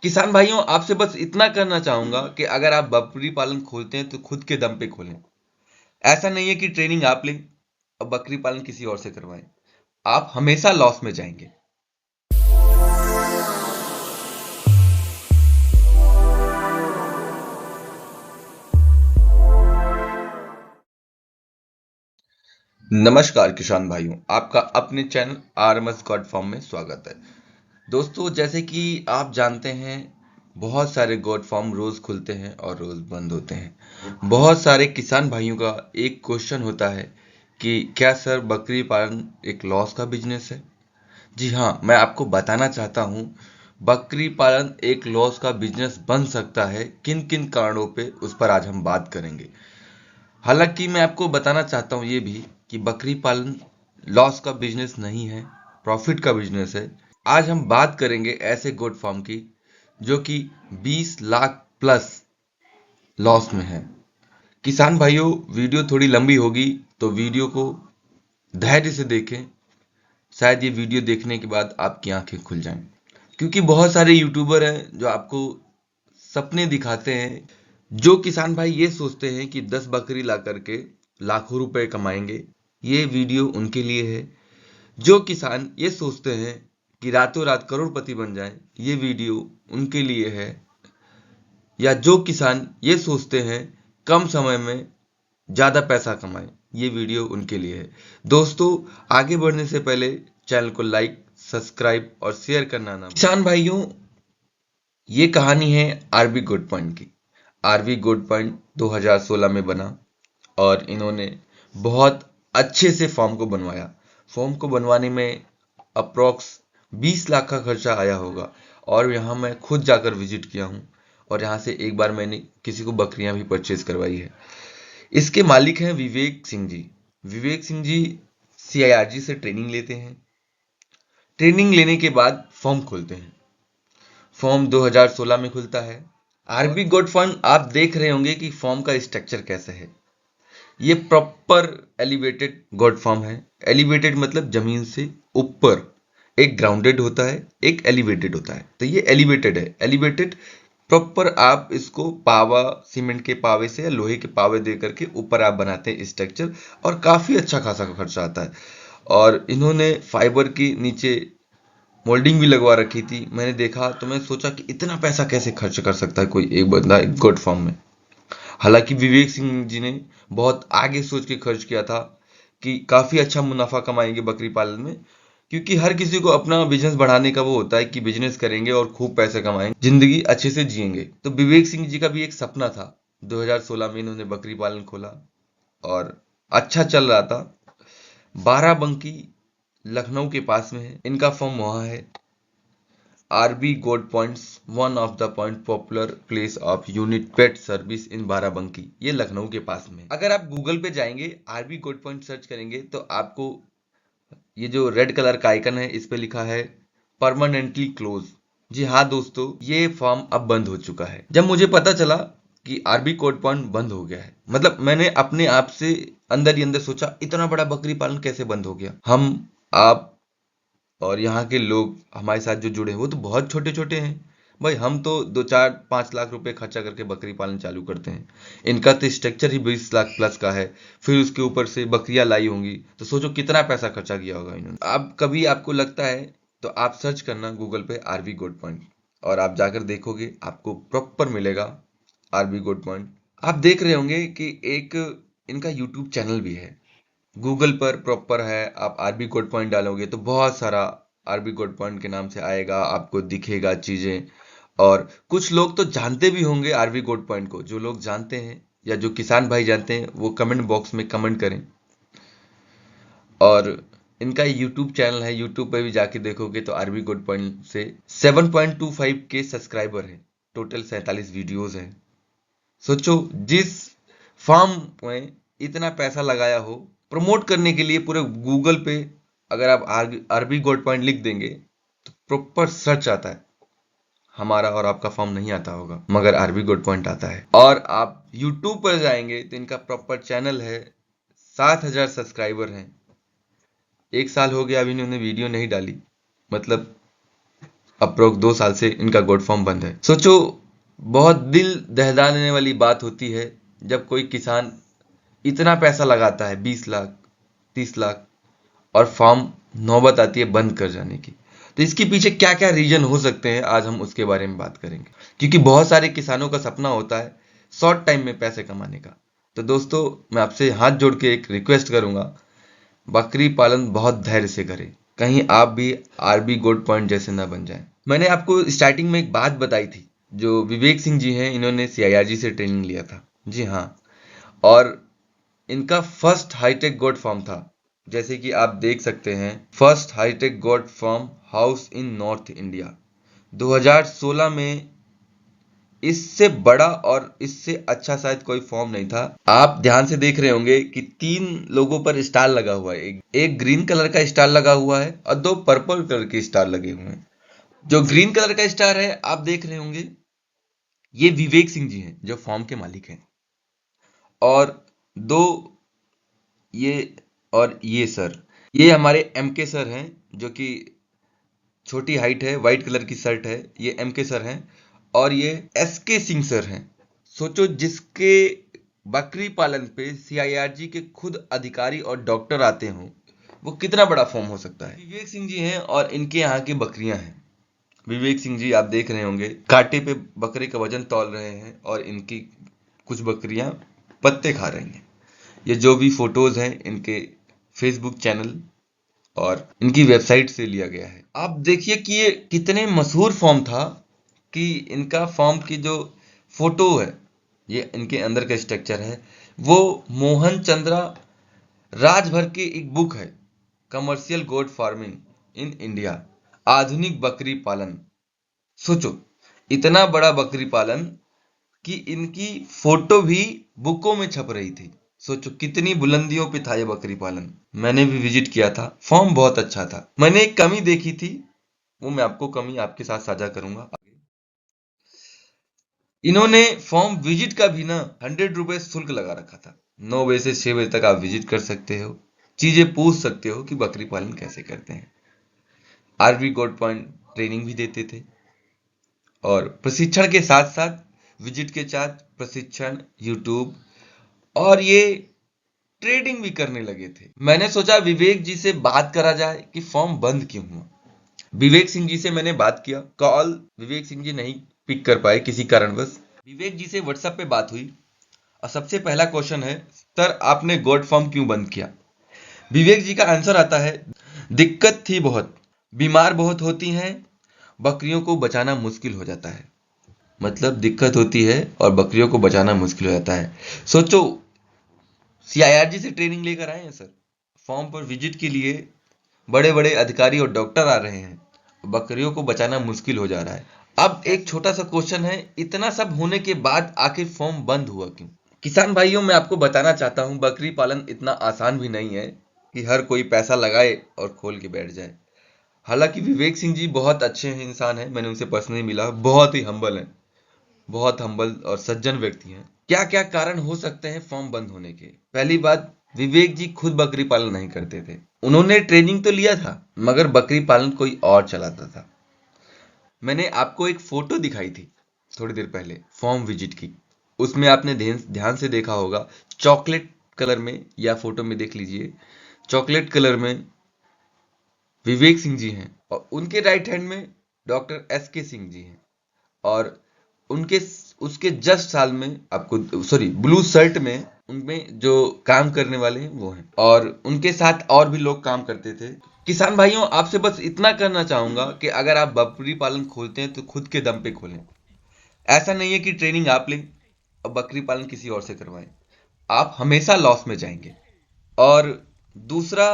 किसान भाइयों, आपसे बस इतना करना चाहूंगा कि अगर आप बकरी पालन खोलते हैं तो खुद के दम पे खोलें। ऐसा नहीं है कि ट्रेनिंग आप लें और बकरी पालन किसी और से करवाएं। आप हमेशा लॉस में जाएंगे। नमस्कार किसान भाइयों, आपका अपने चैनल आरएमएस गॉड फार्म में स्वागत है। दोस्तों, जैसे कि आप जानते हैं, बहुत सारे गोट फार्म रोज खुलते हैं और रोज बंद होते हैं। बहुत सारे किसान भाइयों का एक क्वेश्चन होता है कि क्या सर बकरी पालन एक लॉस का बिजनेस है? जी हाँ, मैं आपको बताना चाहता हूँ, बकरी पालन एक लॉस का बिजनेस बन सकता है। किन किन कारणों पे उस पर आज हम बात करेंगे। हालांकि मैं आपको बताना चाहता हूँ ये भी कि बकरी पालन लॉस का बिजनेस नहीं है, प्रॉफिट का बिजनेस है। आज हम बात करेंगे ऐसे गोट फार्म की जो कि 20 लाख प्लस लॉस में है। किसान भाइयों, वीडियो थोड़ी लंबी होगी तो वीडियो को धैर्य से देखें। शायद ये वीडियो देखने के बाद आपकी आंखें खुल जाएं, क्योंकि बहुत सारे यूट्यूबर हैं जो आपको सपने दिखाते हैं। जो किसान भाई ये सोचते हैं कि 10 बकरी ला करके लाखों रुपए कमाएंगे, ये वीडियो उनके लिए है। जो किसान ये सोचते हैं कि रातों रात करोड़पति बन जाएं, ये वीडियो उनके लिए है। या जो किसान ये सोचते हैं कम समय में ज्यादा पैसा कमाएं, ये वीडियो उनके लिए है। दोस्तों, आगे बढ़ने से पहले चैनल को लाइक, सब्सक्राइब और शेयर करना ना भूलें। किसान भाइयों, ये कहानी है आरबी गुड पॉइंट की। आरबी गुड पॉइंट 2016 में बना और इन्होंने बहुत अच्छे से फॉर्म को बनवाया। फॉर्म को बनवाने में अप्रोक्स 20 लाख का खर्चा आया होगा। और यहाँ मैं खुद जाकर विजिट किया हूँ और यहाँ से एक बार मैंने किसी को बकरियां भी परचेज करवाई है। इसके मालिक हैं विवेक सिंह जी। विवेक सिंह जी सीआईआरजी से ट्रेनिंग लेते हैं। ट्रेनिंग लेने के बाद फॉर्म खोलते हैं। फॉर्म 2016 में खुलता है। आरबी गोट फंड, आप देख रहे होंगे कि फॉर्म का स्ट्रक्चर कैसे है। ये प्रॉपर एलिवेटेड गोट फॉर्म है। एलिवेटेड मतलब जमीन से ऊपर। एक ग्राउंडेड होता है, एक एलिवेटेड होता है। तो ये एलिवेटेड है। एलिवेटेड प्रॉपर आप इसको पावा, सीमेंट के पावे से या लोहे के पावे दे करके ऊपर आप बनाते हैं स्ट्रक्चर, और काफी अच्छा खासा खर्चा आता है। और इन्होंने फाइबर की नीचे मोल्डिंग भी लगवा रखी थी। मैंने देखा तो मैं सोचा कि इतना पैसा कैसे खर्च कर सकता है कोई एक बंदा एक गोट फार्म में। हालांकि विवेक सिंह जी ने बहुत आगे सोच के खर्च किया था कि काफी अच्छा मुनाफा कमाएंगे बकरी पालन में, क्योंकि हर किसी को अपना बिजनेस बढ़ाने का वो होता है कि बिजनेस करेंगे और खूब पैसे कमाएंगे, जिंदगी अच्छे से जिएंगे। तो विवेक सिंह जी का भी एक सपना था। 2016 में इन्होंने बकरी पालन खोला और अच्छा चल रहा था। बाराबंकी लखनऊ के पास में है इनका फॉर्म, वहां है। RB goat points, one of the point popular place of unit pet service in Barabanki, ये लखनऊ के पास में। अगर आप गूगल पे जाएंगे, आरबी गोट पॉइंट सर्च करेंगे तो आपको ये जो रेड कलर का आइकन है इस पे लिखा है परमानेंटली क्लोज। जी हाँ दोस्तों, ये फॉर्म अब बंद हो चुका है। जब मुझे पता चला कि आरबी कोड पॉइंट बंद हो गया है, मतलब मैंने अपने आप से अंदर ही अंदर सोचा, इतना बड़ा बकरी पालन कैसे बंद हो गया। हम, आप और यहाँ के लोग हमारे साथ जो जुड़े हैं वो तो बहुत छोटे छोटे हैं। भाई हम तो 2 4 5 लाख रुपए खर्चा करके बकरी पालन चालू करते हैं। इनका तो स्ट्रक्चर ही 20 लाख प्लस का है। फिर उसके ऊपर से बकरियां लाई होंगी, तो सोचो कितना पैसा खर्चा किया होगा इन्होंने। अब कभी आपको लगता है तो आप सर्च करना गूगल पे आरबी गोट पॉइंट, और आप जाकर देखोगे आपको प्रॉपर मिलेगा आरबी गोट पॉइंट। आप देख रहे होंगे कि एक इनका यूट्यूब चैनल भी है। गूगल पर प्रॉपर है। आप आरबी कोड पॉइंट डालोगे तो बहुत सारा आरबी कोड पॉइंट के नाम से आएगा, आपको दिखेगा चीजें। और कुछ लोग तो जानते भी होंगे आरबी कोड पॉइंट को। जो लोग जानते हैं या जो किसान भाई जानते हैं वो कमेंट बॉक्स में कमेंट करें। और इनका यूट्यूब चैनल है, यूट्यूब पे भी जाके देखोगे तो आरबी कोड पॉइंट से 7.25 के सब्सक्राइबर हैं। टोटल 47 वीडियोज हैं। सोचो, जिस फार्म में इतना पैसा लगाया हो प्रमोट करने के लिए पूरे गूगल पे, अगर आप आरबी गोल्ड पॉइंट लिख देंगे तो प्रॉपर सर्च आता है। हमारा और आपका फॉर्म नहीं आता होगा, मगर आरबी गोल्ड पॉइंट आता है। और आप यूट्यूब पर जाएंगे तो इनका प्रॉपर चैनल है। 7,000 सब्सक्राइबर हैं। 1 साल हो गया अभी इन्होंने वीडियो नहीं डाली। मतलब अप्रोक्स 2 साल से इनका गोट फार्म बंद है। सोचो, बहुत दिल दहला देने वाली बात होती है जब कोई किसान इतना पैसा लगाता है, 20 लाख 30 लाख, और फार्म नौबत आती है बंद कर जाने की। तो इसके पीछे क्या क्या रीजन हो सकते हैं, आज हम उसके बारे में बात करेंगे, क्योंकि बहुत सारे किसानों का सपना होता है शॉर्ट टाइम में पैसे कमाने का। तो दोस्तों, मैं आपसे हाथ जोड़ के एक रिक्वेस्ट करूंगा, बकरी पालन बहुत धैर्य से करें, कहीं आप भी आरबी गोट पॉइंट जैसे ना बन जाएं। मैंने आपको स्टार्टिंग में एक बात बताई थी, जो विवेक सिंह जी हैं, इन्होंने सीआईआरजी से ट्रेनिंग लिया था। जी हाँ, और इनका फर्स्ट हाईटेक गोट फार्म था, जैसे कि आप देख सकते हैं, first high tech goat farm house in North India 2016 में। इससे बड़ा और इससे अच्छा शायद कोई फॉर्म नहीं था। आप ध्यान से देख रहे होंगे कि 3 लोगों पर स्टार लगा हुआ है, एक ग्रीन कलर का स्टार लगा हुआ है और 2 पर्पल कलर के स्टार लगे हुए हैं। जो ग्रीन कलर का स्टार है, आप देख रहे होंगे, ये विवेक सिंह जी हैं जो फॉर्म के मालिक हैं। और 2 ये, और ये सर, ये हमारे एमके सर हैं, जो कि छोटी हाइट है, व्हाइट कलर की शर्ट है, ये एमके सर हैं। और ये एसके सिंह सर हैं। सोचो, जिसके बकरी पालन पे सीआईआरजी के खुद अधिकारी और डॉक्टर आते हों, वो कितना बड़ा फॉर्म हो सकता है। विवेक सिंह जी हैं और इनके यहाँ की बकरियां हैं। विवेक सिंह जी, आप देख रहे होंगे, कांटे पे बकरे का वजन तौल रहे हैं और इनकी कुछ बकरियां पत्ते खा रही हैं। ये जो भी फोटोज हैं, इनके फेसबुक चैनल और इनकी वेबसाइट से लिया गया है। आप देखिए कि ये कितने मशहूर फॉर्म था, कि इनका फॉर्म की जो फोटो है, ये इनके अंदर का स्ट्रक्चर है, वो मोहन चंद्रा राजभर की एक बुक है, commercial goat farming in India, आधुनिक बकरी पालन। सोचो, इतना बड़ा बकरी पालन कि इनकी फोटो भी बुकों में छप रही थी। सोचो कितनी बुलंदियों पे था ये बकरी पालन। मैंने भी विजिट किया था, फॉर्म बहुत अच्छा था। मैंने एक कमी देखी थी, वो मैं आपको कमी आपके साथ साझा करूंगा। इन्होंने फॉर्म विजिट का भी ना 100 रुपए शुल्क लगा रखा था। 9 बजे से 6 बजे तक आप विजिट कर सकते हो, चीजें पूछ सकते हो कि बकरी पालन कैसे करते हैं। आरवी गोट पॉइंट ट्रेनिंग भी देते थे, और प्रशिक्षण के साथ साथ विजिट के साथ प्रशिक्षण, यूट्यूब, और ये ट्रेडिंग भी करने लगे थे। मैंने सोचा विवेक जी से बात करा जाए कि फॉर्म बंद क्यों हुआ। विवेक सिंह जी से मैंने बात किया, कॉल विवेक सिंह जी नहीं पिक कर पाए किसी कारणवश। विवेक जी से व्हाट्सएप पे बात हुई, और सबसे पहला क्वेश्चन है, सर आपने गोट फार्म क्यों बंद किया। विवेक जी का आंसर आता है, दिक्कत थी बहुत, बीमार बहुत होती हैं, बकरियों को बचाना मुश्किल हो जाता है। मतलब दिक्कत होती है और बकरियों को बचाना मुश्किल हो जाता है। सोचो, सीआईआरजी से ट्रेनिंग लेकर आए हैं सर, फॉर्म पर विजिट के लिए बड़े बड़े अधिकारी और डॉक्टर आ रहे हैं, बकरियों को बचाना मुश्किल हो जा रहा है। अब एक छोटा सा क्वेश्चन है, इतना सब होने के बाद आखिर फॉर्म बंद हुआ क्यों। किसान भाइयों, मैं आपको बताना चाहता हूं, बकरी पालन इतना आसान भी नहीं है कि हर कोई पैसा लगाए और खोल के बैठ जाए। हालांकि विवेक सिंह जी बहुत अच्छे हैं, इंसान हैं, मैंने उनसे पर्सनली मिला, बहुत ही हम्बल हैं, बहुत हम्बल और सज्जन व्यक्ति हैं। क्या क्या कारण हो सकते हैं फॉर्म बंद होने के। पहली बात, विवेक जी खुद बकरी पालन नहीं करते थे। उन्होंने ट्रेनिंग तो लिया था, मगर बकरी पालन कोई और चलाता था। मैंने आपको एक फोटो दिखाई थी थोड़ी देर पहले फॉर्म विजिट की, उसमें आपने ध्यान से देखा होगा, चॉकलेट कलर में, या फोटो में देख लीजिए, चॉकलेट कलर में विवेक सिंह जी हैं, और उनके राइट हैंड में डॉक्टर एस के सिंह जी हैं, और उनके उसके जस्ट साल में आपको, सॉरी, ब्लू शर्ट में उनमें जो काम करने वाले हैं वो हैं, और उनके साथ और भी लोग काम करते थे। किसान भाइयों, आपसे बस इतना करना चाहूंगा कि अगर आप बकरी पालन खोलते हैं तो खुद के दम पे खोलें। ऐसा नहीं है कि ट्रेनिंग आप लें और बकरी पालन किसी और से करवाएं, आप हमेशा लॉस में जाएंगे। और दूसरा,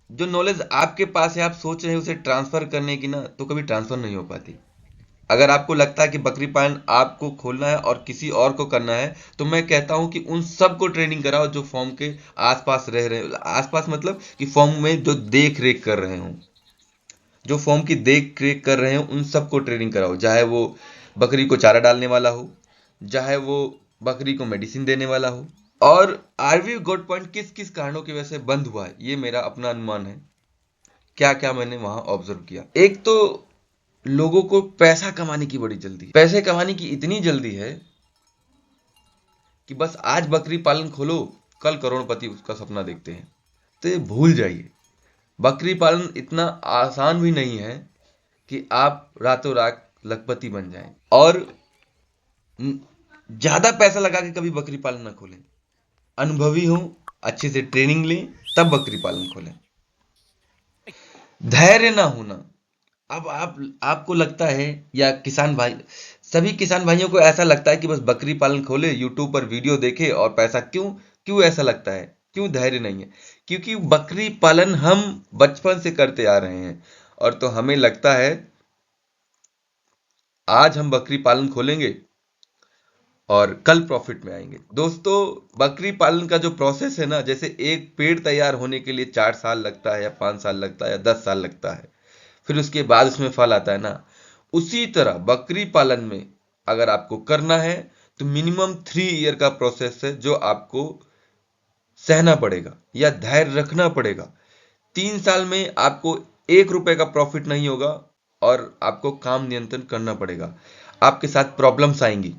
जो नॉलेज आपके पास है, आप सोच रहे हैं उसे ट्रांसफर करने की ना, तो कभी ट्रांसफर नहीं हो पाती। अगर आपको लगता है कि बकरी पालन आपको खोलना है और किसी और को करना है, तो मैं कहता हूं कि उन सबको ट्रेनिंग कराओ जो फॉर्म के आसपास रह रहे हो। आसपास मतलब कि फॉर्म में जो देख रेख कर रहे हो, जो फॉर्म की देख रेख कर रहे हो, उन सबको ट्रेनिंग कराओ, चाहे वो बकरी को चारा डालने वाला हो, चाहे वो बकरी को मेडिसिन देने वाला हो। और आरवी गोट पॉइंट किस किस कारणों की वजह से बंद हुआ है, ये मेरा अपना अनुमान है। क्या क्या मैंने वहां ऑब्जर्व किया। एक तो लोगों को पैसा कमाने की बड़ी जल्दी है। पैसे कमाने की इतनी जल्दी है कि बस आज बकरी पालन खोलो, कल करोड़पति उसका सपना देखते हैं। तो ये भूल जाइए, बकरी पालन इतना आसान भी नहीं है कि आप रातों रात लखपति बन जाएं। और ज्यादा पैसा लगा के कभी बकरी पालन ना खोलें। अनुभवी हो, अच्छे से ट्रेनिंग लें, तब बकरी पालन खोलें। धैर्य ना होना। अब आपको लगता है, या किसान भाई, सभी किसान भाइयों को ऐसा लगता है कि बस बकरी पालन खोले, यूट्यूब पर वीडियो देखे और पैसा। क्यों क्यों ऐसा लगता है? क्यों धैर्य नहीं है? क्योंकि बकरी पालन हम बचपन से करते आ रहे हैं, और तो हमें लगता है आज हम बकरी पालन खोलेंगे और कल प्रॉफिट में आएंगे। दोस्तों, बकरी पालन का जो प्रोसेस है ना, जैसे एक पेड़ तैयार होने के लिए 4 साल लगता है, या 5 साल लगता है, या 10 साल लगता है, फिर उसके बाद उसमें फल आता है ना, उसी तरह बकरी पालन में अगर आपको करना है तो मिनिमम 3 ईयर का प्रोसेस है, जो आपको सहना पड़ेगा या धैर्य रखना पड़ेगा। 3 साल में आपको 1 रुपए का प्रॉफिट नहीं होगा, और आपको काम नियंत्रण करना पड़ेगा। आपके साथ प्रॉब्लम्स आएंगी,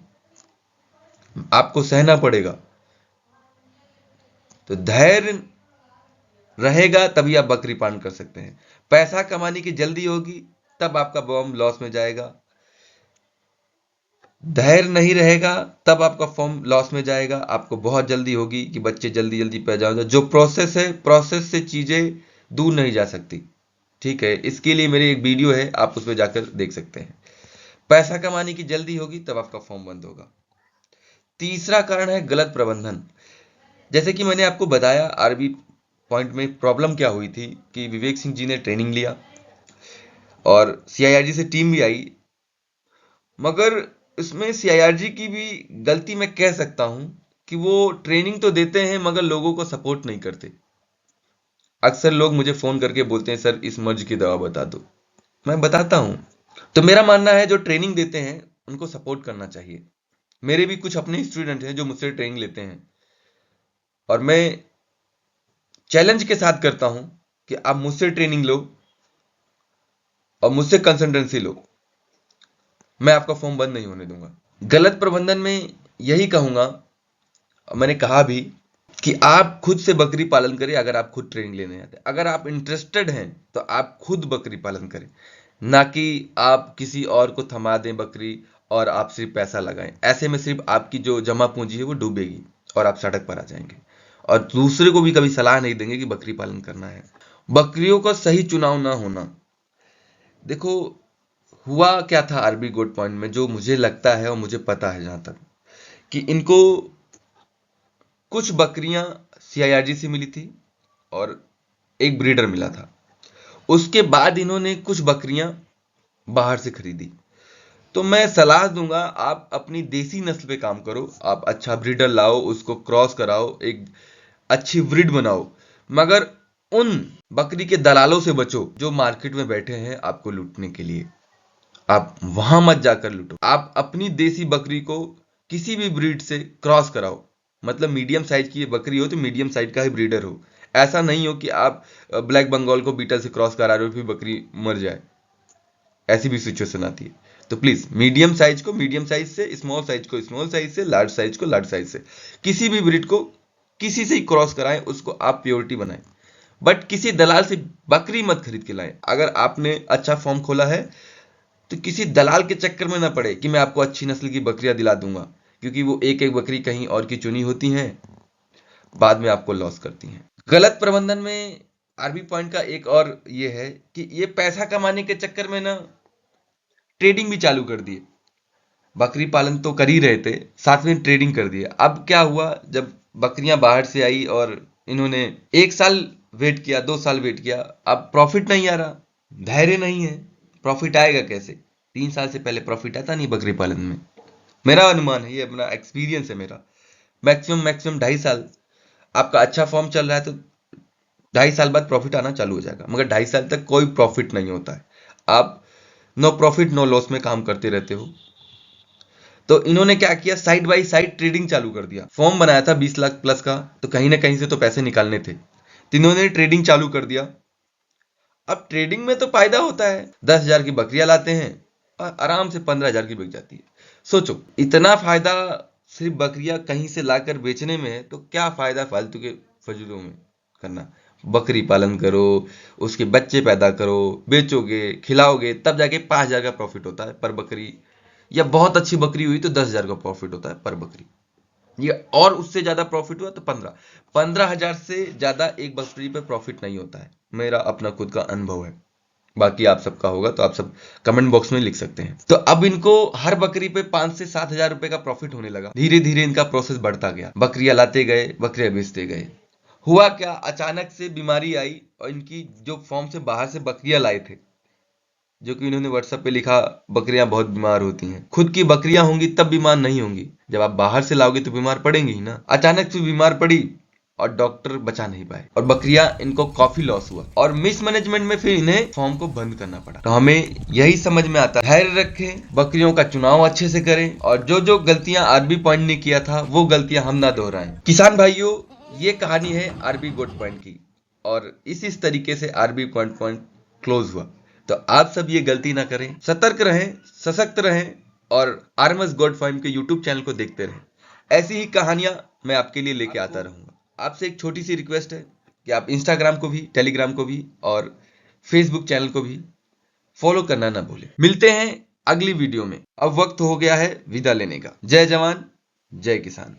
आपको सहना पड़ेगा। तो धैर्य रहेगा तभी आप बकरी पालन कर सकते हैं। पैसा कमाने की जल्दी होगी तब आपका फॉर्म लॉस में जाएगा। धैर्य नहीं रहेगा तब आपका फॉर्म लॉस में जाएगा। आपको बहुत जल्दी होगी कि बच्चे जल्दी जल्दी पैदा हो जाए। जो प्रोसेस है, प्रोसेस से चीजें दूर नहीं जा सकती। ठीक है, इसके लिए मेरी एक वीडियो है, आप उस पर जाकर देख सकते हैं। पैसा कमाने की जल्दी होगी तब आपका फॉर्म बंद होगा। तीसरा कारण है गलत प्रबंधन। जैसे कि मैंने आपको बताया, आरबी पॉइंट में प्रॉब्लम क्या हुई थी कि विवेक सिंह जी ने ट्रेनिंग लिया और सीआईआरजी से टीम भी आई, मगर इसमें सीआईआरजी की भी गलती मैं कह सकता हूं कि वो ट्रेनिंग तो देते हैं मगर लोगों को सपोर्ट नहीं करते। अक्सर लोग मुझे फोन करके बोलते हैं, सर इस मर्ज की दवा बता दो। मैं बताता हूं। तो मेरा मानना है जो ट्रेनिंग देते हैं उनको सपोर्ट करना चाहिए। मेरे भी कुछ अपने स्टूडेंट हैं जो मुझसे ट्रेनिंग लेते हैं, और मैं चैलेंज के साथ करता हूं कि आप मुझसे ट्रेनिंग लो और मुझसे कंसल्टेंसी लो, मैं आपका फॉर्म बंद नहीं होने दूंगा। गलत प्रबंधन में यही कहूंगा, मैंने कहा भी, कि आप खुद से बकरी पालन करें। अगर आप खुद ट्रेनिंग लेने आते हैं, अगर आप इंटरेस्टेड हैं तो आप खुद बकरी पालन करें, ना कि आप किसी और को थमा दें बकरी और आप सिर्फ पैसा लगाएं। ऐसे में सिर्फ आपकी जो जमा पूंजी है वो डूबेगी और आप सड़क पर आ जाएंगे, और दूसरे को भी कभी सलाह नहीं देंगे कि बकरी पालन करना है। बकरियों का सही चुनाव ना होना। देखो, हुआ क्या था आरबी गोट पॉइंट में, जो मुझे लगता है और मुझे पता है जहां तक, कि इनको कुछ बकरियां सीआईआरजी से मिली थी और एक ब्रीडर मिला था। उसके बाद इन्होंने कुछ बकरियां बाहर से खरीदी। तो मैं सलाह दूंगा, आप अपनी देसी नस्ल पे काम करो। आप अच्छा ब्रीडर लाओ, उसको क्रॉस कराओ, एक अच्छी ब्रीड बनाओ, मगर उन बकरी के दलालों से बचो जो मार्केट में बैठे हैं आपको लूटने के लिए। आप वहां मत जाकर लूटो। आप अपनी देसी बकरी को किसी भी ब्रीड से क्रॉस कराओ। मतलब मीडियम साइज की बकरी हो तो मीडियम साइज का ही ब्रीडर हो। ऐसा नहीं हो कि आप ब्लैक बंगाल को बीटल से क्रॉस करा रहे हो फिर बकरी मर जाए, ऐसी भी सिचुएशन आती है। तो प्लीज मीडियम साइज को मीडियम साइज से, स्मॉल साइज को स्मॉल साइज से, लार्ज साइज को लार्ज साइज से, किसी भी ब्रीड को किसी से ही क्रॉस कराएं, उसको आप प्योरिटी बनाएं। बट किसी दलाल से बकरी मत खरीद के लाएं। अगर आपने अच्छा फॉर्म खोला है तो किसी दलाल के चक्कर में ना पड़े कि मैं आपको अच्छी नस्ल की बकरियां दिला दूंगा, क्योंकि वो एक एक बकरी कहीं और की चुनी होती हैं, बाद में आपको लॉस करती हैं। गलत प्रबंधन में आरबी पॉइंट का एक और ये है कि ये पैसा कमाने के चक्कर में ना ट्रेडिंग भी चालू कर दिए। बकरी पालन तो कर ही रहे थे, साथ में ट्रेडिंग कर दिया। अब क्या हुआ, जब बकरियां बाहर से आई और इन्होंने 1 साल वेट किया, 2 साल वेट किया, अब प्रॉफिट नहीं आ रहा, धैर्य नहीं है, प्रॉफिट आएगा कैसे? 3 साल से पहले प्रॉफिट आता नहीं बकरी पालन में। मेरा अनुमान है, ये अपना एक्सपीरियंस है मेरा। मैक्सिमम मैक्सिमम 2.5 साल। आपका अच्छा फॉर्म चल रहा है तो 2.5 साल बाद प्रॉफिट आना चालू हो जाएगा, मगर 2.5 साल तक कोई प्रॉफिट नहीं होता है। आप नो प्रॉफिट नो लॉस में काम करते रहते हो। तो इन्होंने क्या किया, साइड बाई साइड ट्रेडिंग चालू कर दिया। फॉर्म बनाया था 20 लाख प्लस का, तो कहीं ना कहीं से तो पैसे निकालने थे, तो इन्होंने ट्रेडिंग चालू कर दिया। अब ट्रेडिंग में तो फायदा होता है, 10,000 की बकरियां लाते हैं और आराम से 15,000 की बिक जाती है। सोचो, इतना फायदा सिर्फ बकरियां कहीं से लाकर बेचने में है, तो क्या फायदा फालतू के फजूलों में करना। बकरी पालन करो, उसके बच्चे पैदा करो, बेचोगे, खिलाओगे, तब जाके 5,000 का प्रॉफिट होता है पर बकरी, या बहुत अच्छी बकरी हुई तो 10,000 का प्रॉफिट होता है पर बकरी, ये और उससे ज्यादा प्रॉफिट हुआ तो 15,000 से ज्यादा एक बकरी पे प्रॉफिट नहीं होता है। मेरा अपना खुद का अनुभव है, बाकी आप सबका होगा तो आप सब कमेंट बॉक्स में लिख सकते हैं। तो अब इनको हर बकरी पे 5 से 7 हजार रुपए का प्रॉफिट होने लगा। धीरे धीरे इनका प्रोसेस बढ़ता गया, बकरियां लाते गए, बकरियां बेचते गए। हुआ क्या, अचानक से बीमारी आई और इनकी जो फॉर्म से बाहर से बकरियां लाए थे, जो कि इन्होंने व्हाट्सएप पे लिखा, बकरियां बहुत बीमार होती हैं। खुद की बकरियां होंगी तब बीमार नहीं होंगी, जब आप बाहर से लाओगे तो बीमार पड़ेंगी ही ना। अचानक से बीमार पड़ी और डॉक्टर बचा नहीं पाए और बकरियां, इनको काफी लॉस हुआ और मिसमैनेजमेंट में फिर इन्हें फॉर्म को बंद करना पड़ा। तो हमें यही समझ में आता है, धैर्य रखें, बकरियों का चुनाव अच्छे से करें और जो जो गलतियां आरबी पॉइंट ने किया था वो गलतियां हम ना दोहराएं। किसान भाइयों, ये कहानी है आरबी गोट पॉइंट की और इस तरीके से आरबी पॉइंट क्लोज हुआ। तो आप सब ये गलती ना करें, सतर्क रहें, सशक्त रहें और आरएमएस गॉड फार्म के यूट्यूब चैनल को देखते रहें। ऐसी ही कहानियां मैं आपके लिए लेके आता रहूंगा। आपसे एक छोटी सी रिक्वेस्ट है कि आप इंस्टाग्राम को भी, टेलीग्राम को भी और फेसबुक चैनल को भी फॉलो करना ना भूलें। मिलते हैं अगली वीडियो में। अब वक्त हो गया है विदा लेने का। जय जवान, जय किसान।